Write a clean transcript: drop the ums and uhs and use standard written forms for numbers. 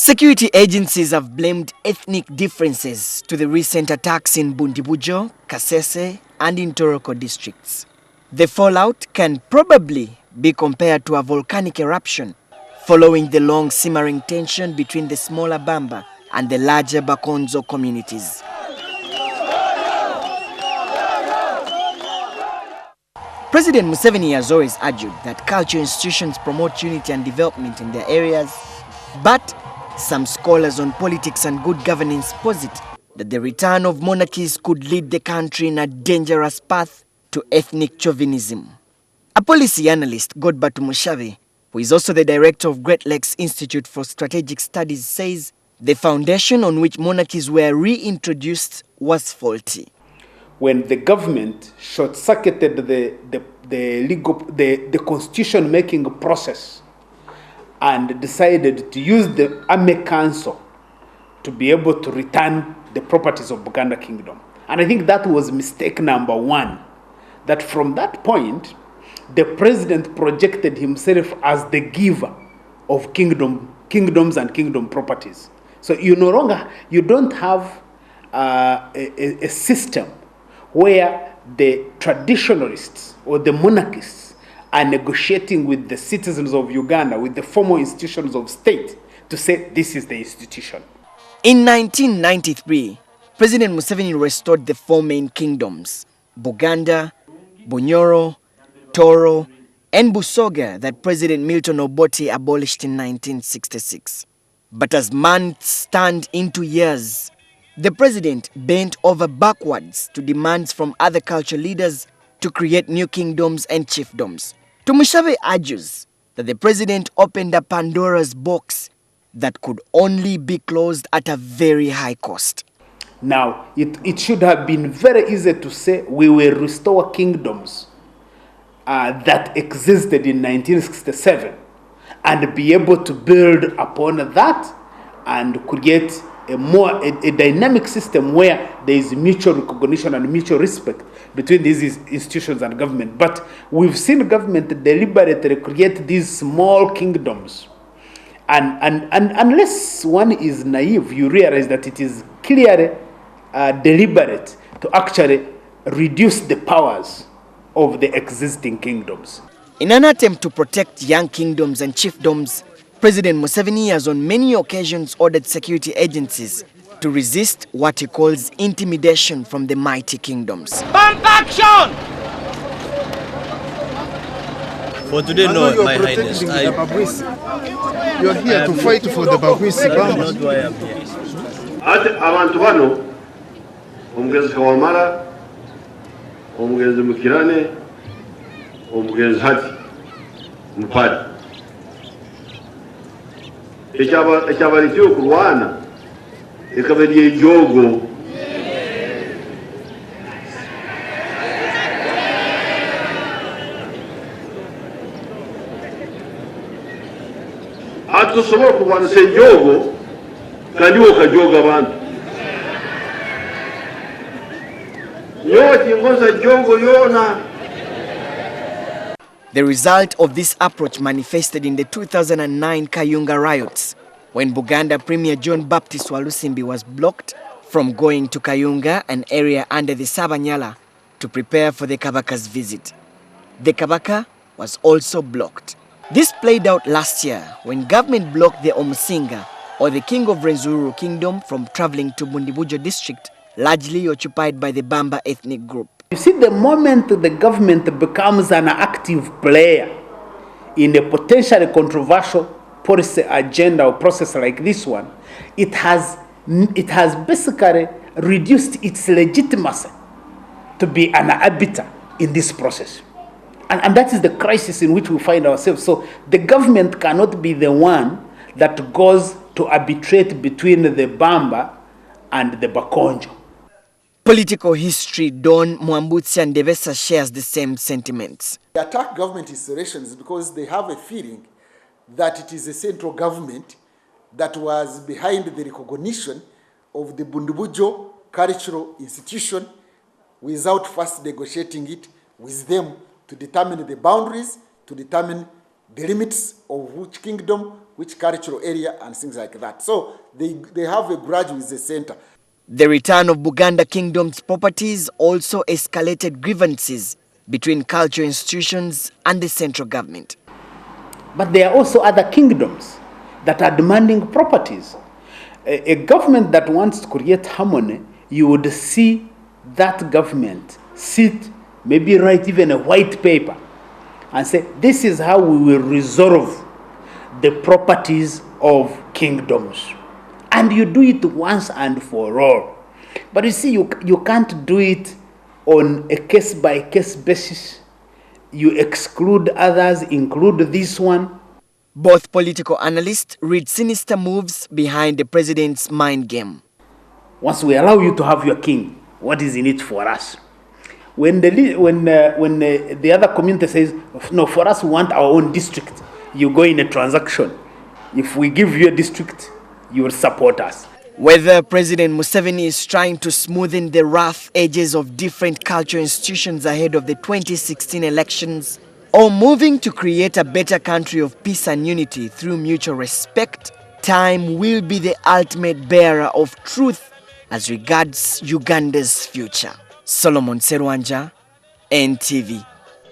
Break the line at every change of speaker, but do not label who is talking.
Security agencies have blamed ethnic differences to the recent attacks in Bundibugyo, Kasese and Ntoroko districts. The fallout can probably be compared to a volcanic eruption following the long simmering tension between the smaller Bamba and the larger Bakonzo communities. President Museveni has always argued that cultural institutions promote unity and development in their areas, but some scholars on politics and good governance posit that the return of monarchies could lead the country in a dangerous path to ethnic chauvinism. A policy analyst, Godbatu Mushabe, who is also the director of Great Lakes Institute for Strategic Studies, says the foundation on which monarchies were reintroduced was faulty.
When the government short-circuited the constitution-making process and decided to use the Army Council to be able to return the properties of Buganda Kingdom. And I think that was mistake number one, that from that point, the president projected himself as the giver of kingdoms and kingdom properties. So you don't have a system where the traditionalists or the monarchists are negotiating with the citizens of Uganda, with the formal institutions of state, to say this is the institution.
In 1993, President Museveni restored the four main kingdoms, Buganda, Bunyoro, Toro, and Busoga, that President Milton Obote abolished in 1966. But as months turned into years, the president bent over backwards to demands from other cultural leaders to create new kingdoms and chiefdoms. Mushabe argues that the president opened a Pandora's box that could only be closed at a very high cost.
Now, it should have been very easy to say we will restore kingdoms that existed in 1967 and be able to build upon that and create a dynamic system where there is mutual recognition and mutual respect between these institutions and government. But we've seen government deliberately create these small kingdoms. And unless one is naive, you realize that it is clearly deliberate to actually reduce the powers of the existing kingdoms.
In an attempt to protect young kingdoms and chiefdoms, President Museveni has on many occasions ordered security agencies to resist what he calls intimidation from the mighty kingdoms.
Bank action!
For today, no, My Highness.
You are here to fight for the Bagwisi Bamba.
Not why I'm here.
Ati abantu bano omugenzi Kawamala, omugenzi Mukirane, omugenzi Hati Mpadi. Ekyabalikiwe kurwana ekabali ejogo atusobola kurwanisa ejogo kandi okajoga abantu yoti ngonza jogo yona.
The result of this approach manifested in the 2009 Kayunga riots, when Buganda Premier John Baptist Walusimbi was blocked from going to Kayunga, an area under the Serwanjja, to prepare for the Kabaka's visit. The Kabaka was also blocked. This played out last year when government blocked the Omusinga, or the King of Rwenzori kingdom, from traveling to Bundibugyo district, largely occupied by the Bamba ethnic group.
You see, the moment the government becomes an active player in a potentially controversial policy agenda or process like this one, it has basically reduced its legitimacy to be an arbiter in this process. And that is the crisis in which we find ourselves. So the government cannot be the one that goes to arbitrate between the Bamba and the Bakonjo.
Political history Don Mwambutsi and Devesa shares the same sentiments.
They attack government installations because they have a feeling that it is the central government that was behind the recognition of the Bundibugyo cultural institution without first negotiating it with them to determine the boundaries, to determine the limits of which kingdom which cultural area, and things like that. So they have a grudge with the center.
The return of Buganda Kingdom's properties also escalated grievances between cultural institutions and the central government.
But there are also other kingdoms that are demanding properties. A government that wants to create harmony, you would see that government sit, maybe write even a white paper and say, this is how we will resolve the properties of kingdoms. And you do it once and for all. But you see, you can't do it on a case-by-case basis. You exclude others, include this one.
Both political analysts read sinister moves behind the president's mind game.
Once we allow you to have your king, what is in it for us? When the other community says, no, for us we want our own district, you go in a transaction. If we give you a district, you will support us.
Whether President Museveni is trying to smoothen the rough edges of different cultural institutions ahead of the 2016 elections, or moving to create a better country of peace and unity through mutual respect, time will be the ultimate bearer of truth as regards Uganda's future. Solomon Serwanjja, NTV.